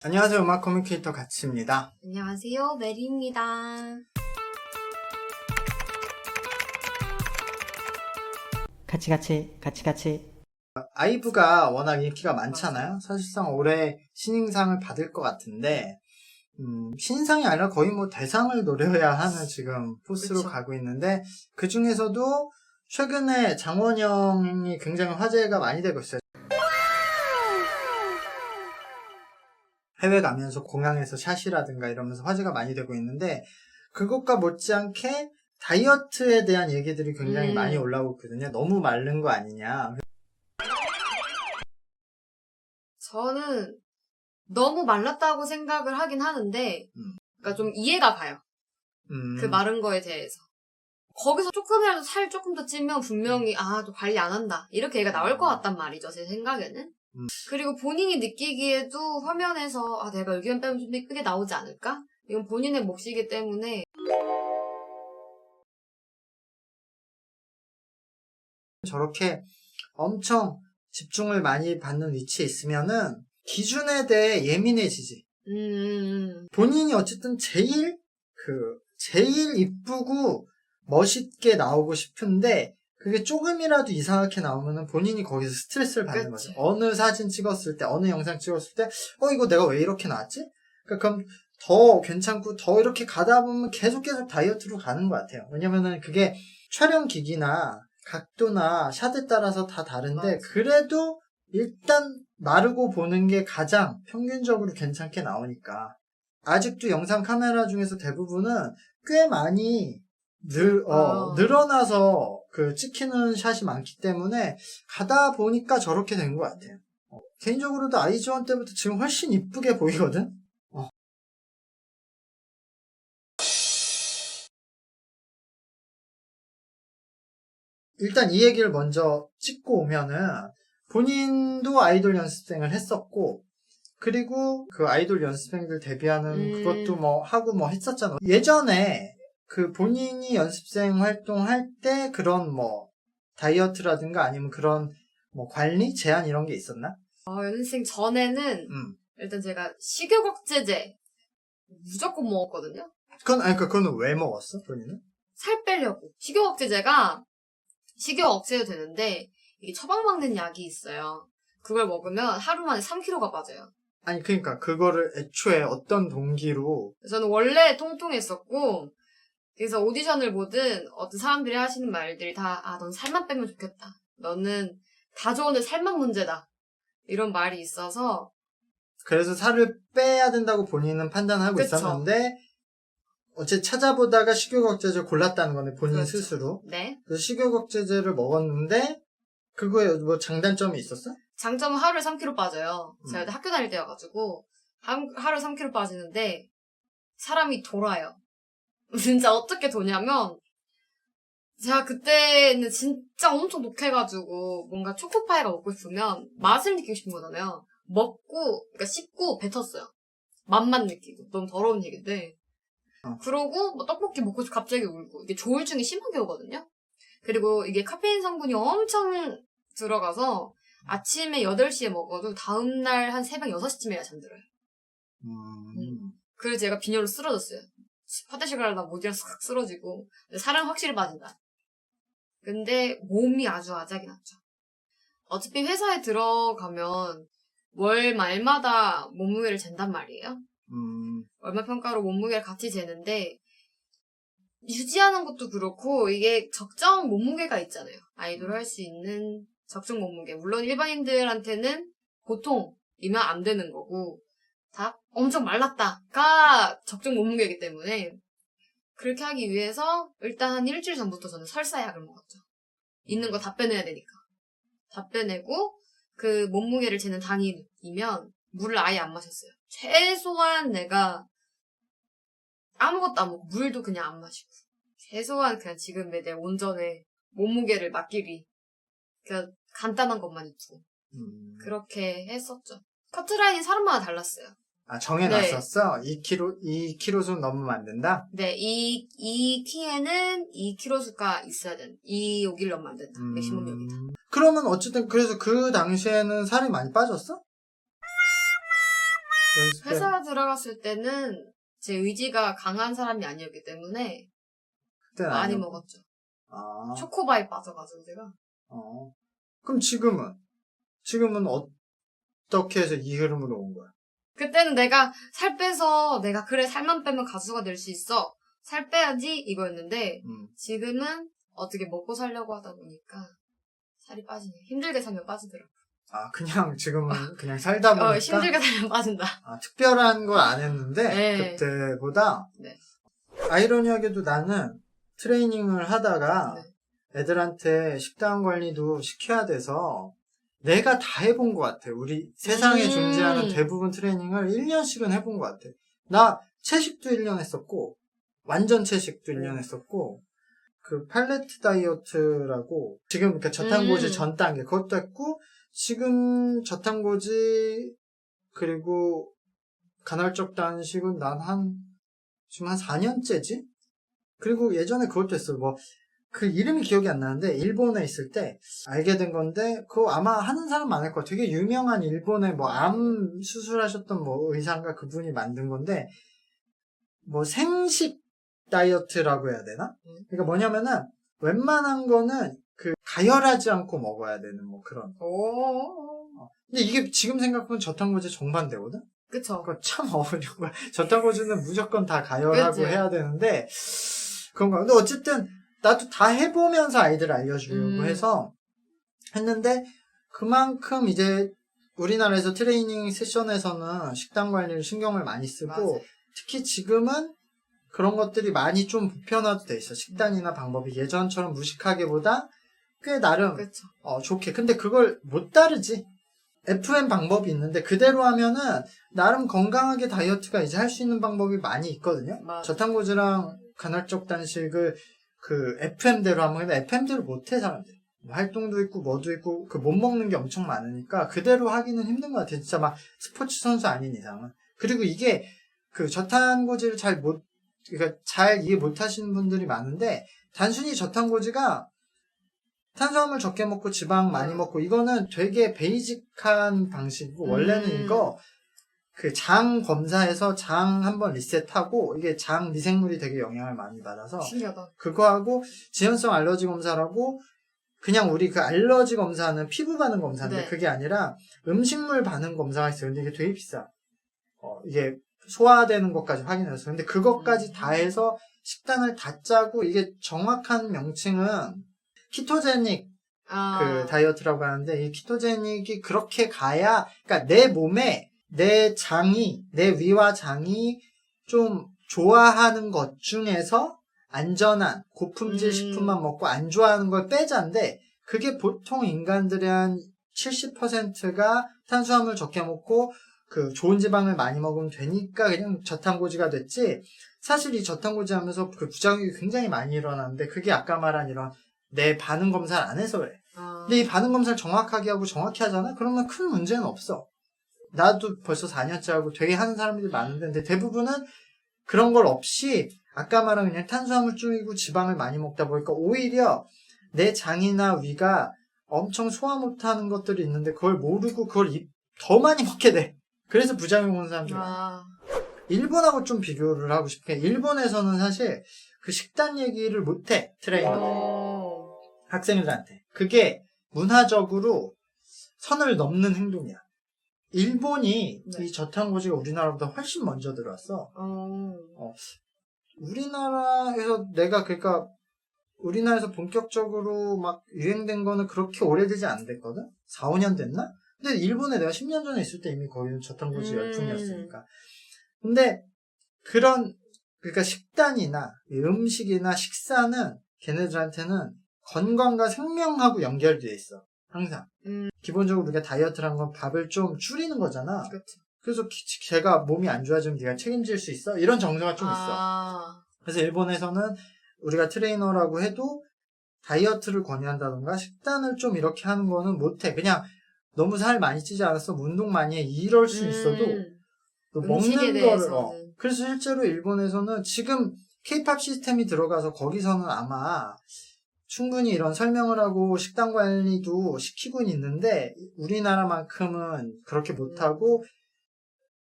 안녕하세요. 음악 커뮤니케이터 가치입니다. 안녕하세요, 메리입니다. 같이. 아이브가 워낙 인기가 많잖아요. 사실상 올해 신인상을 받을 것 같은데 신인상이 아니라 거의 뭐 대상을 노려야 하는 지금 포스로 그쵸. 가고 있는데 그 중에서도 최근에 장원영이 굉장히 화제가 많이 되고 있어요. 해외 가면서 공항에서 샷이라든가 이러면서 화제가 많이 되고 있는데 그것과 못지않게 다이어트에 대한 얘기들이 굉장히 많이 올라오고 있거든요. 너무 마른 거 아니냐. 저는 너무 말랐다고 생각을 하긴 하는데, 그러니까 좀 이해가 가요. 그 마른 거에 대해서. 거기서 조금이라도 살 조금 더 찌면 분명히 또 관리 안 한다 이렇게 얘가 나올 것 같단 말이죠, 제 생각에는. 그리고 본인이 느끼기에도 화면에서 내가 여기만 빼면 좀 더 이쁘게 나오지 않을까? 이건 본인의 몫이기 때문에. 저렇게 엄청 집중을 많이 받는 위치에 있으면은 기준에 대해 예민해지지. 본인이 어쨌든 제일 이쁘고 멋있게 나오고 싶은데 그게 조금이라도 이상하게 나오면은 본인이 거기서 스트레스를 받는 그치. 거죠. 어느 사진 찍었을 때, 어느 영상 찍었을 때, 이거 내가 왜 이렇게 나왔지? 그럼 더 괜찮고 더 이렇게 가다 보면 계속 다이어트로 가는 것 같아요. 왜냐면은 그게 촬영 기기나 각도나 샷에 따라서 다 다른데 맞아. 그래도 일단 마르고 보는 게 가장 평균적으로 괜찮게 나오니까 아직도 영상 카메라 중에서 대부분은 꽤 많이 늘어나서 찍히는 샷이 많기 때문에 가다 보니까 저렇게 된 것 같아요. 개인적으로도 아이즈원 때부터 지금 훨씬 이쁘게 보이거든? 일단 이 얘기를 먼저 찍고 오면은 본인도 아이돌 연습생을 했었고 그리고 그 아이돌 연습생들 데뷔하는 그것도 뭐 하고 뭐 했었잖아. 예전에 그 본인이 연습생 활동할 때 그런 뭐 다이어트라든가 아니면 그런 뭐 관리? 제한 이런 게 있었나? 연습생 전에는 일단 제가 식욕억제제 무조건 먹었거든요. 그거는 왜 먹었어, 본인은? 살 빼려고. 식욕억제제가 식욕 억제도 되는데 이게 처방받는 약이 있어요. 그걸 먹으면 하루 만에 3kg가 빠져요. 아니, 그러니까 그거를 애초에 어떤 동기로 저는 원래 통통했었고, 그래서 오디션을 보든 어떤 사람들이 하시는 말들이 다 넌 살만 빼면 좋겠다. 너는 다 좋은데 살만 문제다. 이런 말이 있어서. 그래서 살을 빼야 된다고 본인은 판단하고 그쵸. 있었는데 어째 찾아보다가 식욕억제제를 골랐다는 거네, 본인 그렇죠. 스스로. 네. 그래서 식욕억제제를 먹었는데 그거에 뭐 장단점이 있었어? 장점은 하루에 3kg 빠져요. 제가 그때 학교 다닐 때여가지고 하루에 3kg 빠지는데 사람이 돌아요. 진짜 어떻게 도냐면 제가 그때는 진짜 엄청 독해가지고 뭔가 초코파이가 먹고 싶으면 맛을 느끼고 싶은 거잖아요. 먹고 그러니까 씹고 뱉었어요. 맛만 느끼고. 너무 더러운 얘기인데. 그러고 뭐 떡볶이 먹고 싶어 갑자기 울고. 이게 조울증이 심하게 오거든요. 그리고 이게 카페인 성분이 엄청 들어가서 아침에 8시에 먹어도 다음날 한 새벽 6시쯤에야 잠들어요. 그래서 제가 빈혈로 쓰러졌어요. 화장실 가려다 모기랑 싹 쓰러지고. 살은 확실히 빠진다. 근데 몸이 아주 아작이 났죠. 어차피 회사에 들어가면 월 말마다 몸무게를 잰단 말이에요. 얼마 평가로 몸무게를 같이 재는데 유지하는 것도 그렇고 이게 적정 몸무게가 있잖아요. 아이돌 할 수 있는 적정 몸무게. 물론 일반인들한테는 보통이면 안 되는 거고 다 엄청 말랐다가 적정 몸무게이기 때문에 그렇게 하기 위해서 일단 한 일주일 전부터 저는 설사약을 먹었죠. 있는 거 다 빼내야 되니까. 다 빼내고 그 몸무게를 재는 당일이면 물을 아예 안 마셨어요. 최소한 내가 아무것도 안 먹고 물도 그냥 안 마시고 최소한 그냥 지금의 내 온전의 몸무게를 맡기리 그냥 간단한 것만 입고 그렇게 했었죠. 커트라인이 사람마다 달랐어요. 정해놨었어? 2kg 선 넘으면 안 된다? 네, 이 키에는 2kg 수가 있어야 된다. 이 여기를 넘으면 안 된다. 맥시멈 여기다. 그러면 어쨌든 그래서 그 당시에는 살이 많이 빠졌어? 연습생. 회사 들어갔을 때는 제 의지가 강한 사람이 아니었기 때문에 그때는 많이 아니었고. 먹었죠. 아, 초코바에 빠져가지고 제가. 그럼 지금은 어떻게 해서 이 흐름으로 온 거야? 그때는 내가 살 빼서 내가 그래 살만 빼면 가수가 될 수 있어. 살 빼야지 이거였는데 지금은 어떻게 먹고 살려고 하다 보니까 살이 빠지네. 힘들게 살면 빠지더라고. 아, 그냥 지금은 그냥 살다 보니까. 힘들게 살면 빠진다. 아, 특별한 걸 안 했는데, 네. 그때보다. 네. 아이러니하게도 나는 트레이닝을 하다가 네. 애들한테 식단 관리도 시켜야 돼서 내가 다 해본 것 같아. 우리 세상에 존재하는 대부분 트레이닝을 1년씩은 해본 것 같아. 나 채식도 1년 했었고, 완전 채식도 1년 했었고, 그 팔레트 다이어트라고, 지금 그러니까 저탄고지 전 단계, 그것도 했고, 지금 저탄고지, 그리고 간헐적 단식은 지금 한 4년째지? 그리고 예전에 그것도 했어. 그 이름이 기억이 안 나는데, 일본에 있을 때 알게 된 건데, 그거 아마 하는 사람 많을 거야. 되게 유명한 일본의 암 수술하셨던 의사인가 그분이 만든 건데, 생식 다이어트라고 해야 되나? 그러니까 뭐냐면은, 웬만한 거는 가열하지 않고 먹어야 되는 그런. 근데 이게 지금 생각하면 저탄고지 정반대거든? 그쵸. 그거 참 어려운 거야. 저탄고지는 무조건 다 가열하고 그치. 해야 되는데, 그런가. 근데 어쨌든, 나도 다 해보면서 아이들 알려주려고 해서 했는데, 그만큼 이제 우리나라에서 트레이닝 세션에서는 식단 관리를 신경을 많이 쓰고, 맞아요. 특히 지금은 그런 것들이 많이 좀 보편화도 돼 있어. 식단이나 방법이 예전처럼 무식하게보다 꽤 나름 그쵸. 좋게. 근데 그걸 못 따르지. FM 방법이 있는데 그대로 하면은 나름 건강하게 다이어트가 이제 할 수 있는 방법이 많이 있거든요. 맞아. 저탄고지랑 간헐적 단식을 FM대로 하면 근데 FM대로 못해 사람들. 활동도 있고 뭐도 있고 못 먹는 게 엄청 많으니까 그대로 하기는 힘든 것 같아요. 진짜 막 스포츠 선수 아닌 이상은. 그리고 이게 저탄고지를 그러니까 잘 이해 못 하시는 분들이 많은데 단순히 저탄고지가 탄수화물 적게 먹고 지방 많이 먹고 이거는 되게 베이직한 방식이고 원래는 이거 장 검사해서 장 한번 리셋하고 이게 장 미생물이 되게 영향을 많이 받아서 신기하다. 그거하고 지연성 알러지 검사라고 그냥 우리 알러지 검사는 피부 반응 검사인데 네. 그게 아니라 음식물 반응 검사가 있어요. 근데 이게 되게 비싸. 이게 소화되는 것까지 확인해서 근데 그것까지 다 해서 식단을 다 짜고 이게 정확한 명칭은 키토제닉 다이어트라고 하는데 이 키토제닉이 그렇게 가야 그러니까 내 몸에 내 위와 장이 좀 좋아하는 것 중에서 안전한 고품질 식품만 먹고 안 좋아하는 걸 빼자인데 그게 보통 인간들의 한 70%가 탄수화물 적게 먹고 좋은 지방을 많이 먹으면 되니까 그냥 저탄고지가 됐지 사실 이 저탄고지 하면서 부작용이 굉장히 많이 일어나는데 그게 아까 말한 이런 내 반응 검사를 안 해서 그래. 근데 이 반응 검사를 정확하게 하고 정확히 하잖아? 그러면 큰 문제는 없어. 나도 벌써 4년째 하고 되게 하는 사람들이 많은데 근데 대부분은 그런 걸 없이 아까 말한 그냥 탄수화물 줄이고 지방을 많이 먹다 보니까 오히려 내 장이나 위가 엄청 소화 못하는 것들이 있는데 그걸 모르고 그걸 더 많이 먹게 돼. 그래서 부작용 오는 사람들이 많아. 일본하고 좀 비교를 하고 싶게 일본에서는 사실 식단 얘기를 못해 트레이너들이 학생들한테 그게 문화적으로 선을 넘는 행동이야. 일본이 이 저탄고지가 우리나라보다 훨씬 먼저 들어왔어. 우리나라에서 그러니까 우리나라에서 본격적으로 막 유행된 거는 그렇게 오래되지 안 됐거든? 4, 5년 됐나? 근데 일본에 내가 10년 전에 있을 때 이미 거기는 저탄고지 열풍이었으니까. 근데 그러니까 식단이나 음식이나 식사는 걔네들한테는 건강과 생명하고 연결되어 있어. 항상. 기본적으로 우리가 다이어트라는 건 밥을 좀 줄이는 거잖아. 그치. 그래서 걔가 몸이 안 좋아지면 네가 책임질 수 있어? 이런 정서가 좀 있어. 그래서 일본에서는 우리가 트레이너라고 해도 다이어트를 권유한다던가 식단을 좀 이렇게 하는 거는 못해. 그냥 너무 살 많이 찌지 않았어. 운동 많이 해. 이럴 수 있어도 또 먹는 거를 그래서 실제로 일본에서는 지금 K-팝 시스템이 들어가서 거기서는 아마 충분히 이런 설명을 하고 식단 관리도 시키고는 있는데 우리나라만큼은 그렇게 못하고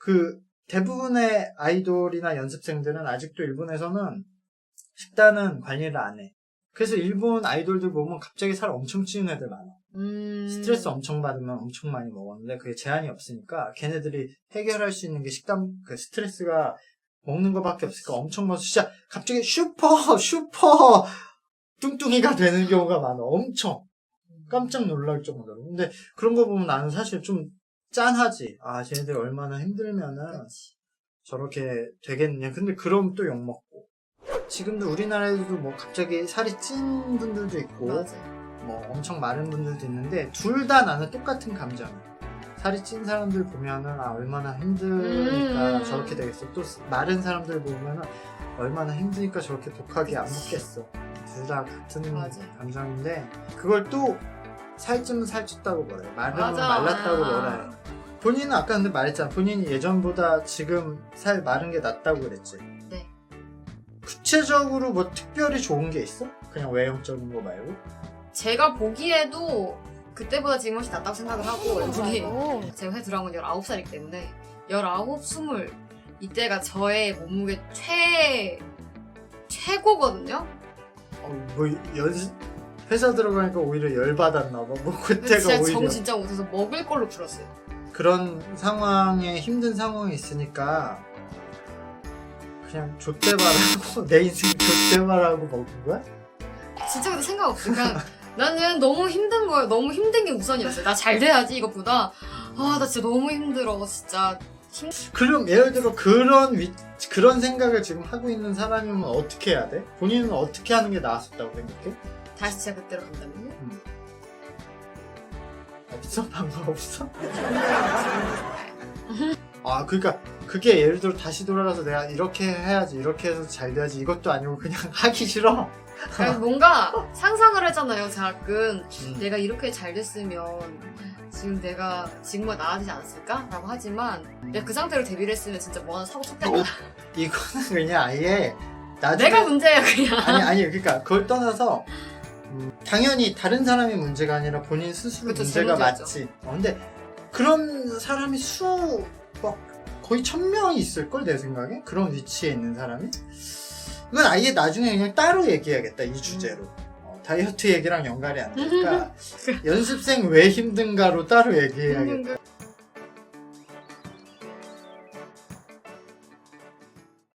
그 대부분의 아이돌이나 연습생들은 아직도 일본에서는 식단은 관리를 안 해. 그래서 일본 아이돌들 보면 갑자기 살 엄청 찌는 애들 많아. 스트레스 엄청 받으면 엄청 많이 먹었는데 그게 제한이 없으니까 걔네들이 해결할 수 있는 게 식단, 그 스트레스가 먹는 거밖에 없으니까 엄청 먹어서 진짜 갑자기 슈퍼 뚱뚱이가 되는 경우가 많아. 엄청 깜짝 놀랄 정도로. 근데 그런 거 보면 나는 사실 좀 짠하지. 아, 쟤네들 얼마나 힘들면은 그렇지. 저렇게 되겠냐. 근데 그럼 또 욕먹고. 지금도 우리나라에도 뭐 갑자기 살이 찐 분들도 있고 맞아. 뭐 엄청 마른 분들도 있는데 둘 다 나는 똑같은 감정이야. 살이 찐 사람들 보면은 아 얼마나 힘드니까 저렇게 되겠어. 또 마른 사람들 보면은 얼마나 힘드니까 저렇게 독하게 안 먹겠어. 둘 다 같은 맞아. 감정인데 그걸 또 살찌면 살쪘다고 뭐래. 마르면 맞아. 말랐다고 뭐래. 본인은 아까 근데 말했잖아. 본인이 예전보다 지금 살 마른 게 낫다고 그랬지. 네. 구체적으로 뭐 특별히 좋은 게 있어? 그냥 외형적인 거 말고? 제가 보기에도 그때보다 지금 훨씬 낫다고 생각을 하고 여기 제가 회사 들어간 건 19살이기 때문에 19, 20 이때가 저의 몸무게 최고거든요. 뭐 회사 들어가니까 오히려 열받았나 봐. 뭐 그때가 진짜 오히려 정 진짜 못해서 먹을 걸로 줄었어요. 그런 상황에 힘든 상황이 있으니까 그냥 좆대발하고 내 인생 좆대발하고 먹은 거야? 진짜 근데 생각 없어. 그냥 나는 너무 힘든 거예요. 너무 힘든 게 우선이었어요. 나 잘 돼야지 이것보다 아 나 진짜 너무 힘들어. 진짜 그럼 예를 들어 그런 생각을 지금 하고 있는 사람이면 어떻게 해야 돼? 본인은 어떻게 하는 게 나았었다고 생각해? 다시 제가 그때로 간다면요? 없어? 방법 없어? 아 그러니까 그게 예를 들어 다시 돌아가서 내가 이렇게 해야지 이렇게 해서 잘 돼야지 이것도 아니고 그냥 하기 싫어. 그러니까 뭔가 상상을 하잖아요. 가끔 내가 이렇게 잘 됐으면 지금 내가 지금보다 나아지지 않았을까? 라고 하지만 내가 그 상태로 데뷔를 했으면 진짜 뭐 하나 사고 쳤겠다. 이거는 그냥 아예 나중에 내가 문제야 그냥. 아니 그러니까 그걸 떠나서 당연히 다른 사람이 문제가 아니라 본인 스스로 그쵸, 문제가 제 문제죠. 맞지. 근데 그런 사람이 막 거의 1000명이 있을걸 내 생각에 그런 위치에 있는 사람이 이건 아예 나중에 그냥 따로 얘기해야겠다 이 주제로. 다이어트 얘기랑 연관이 안 되니까 연습생 왜 힘든가로 따로 얘기해야겠다.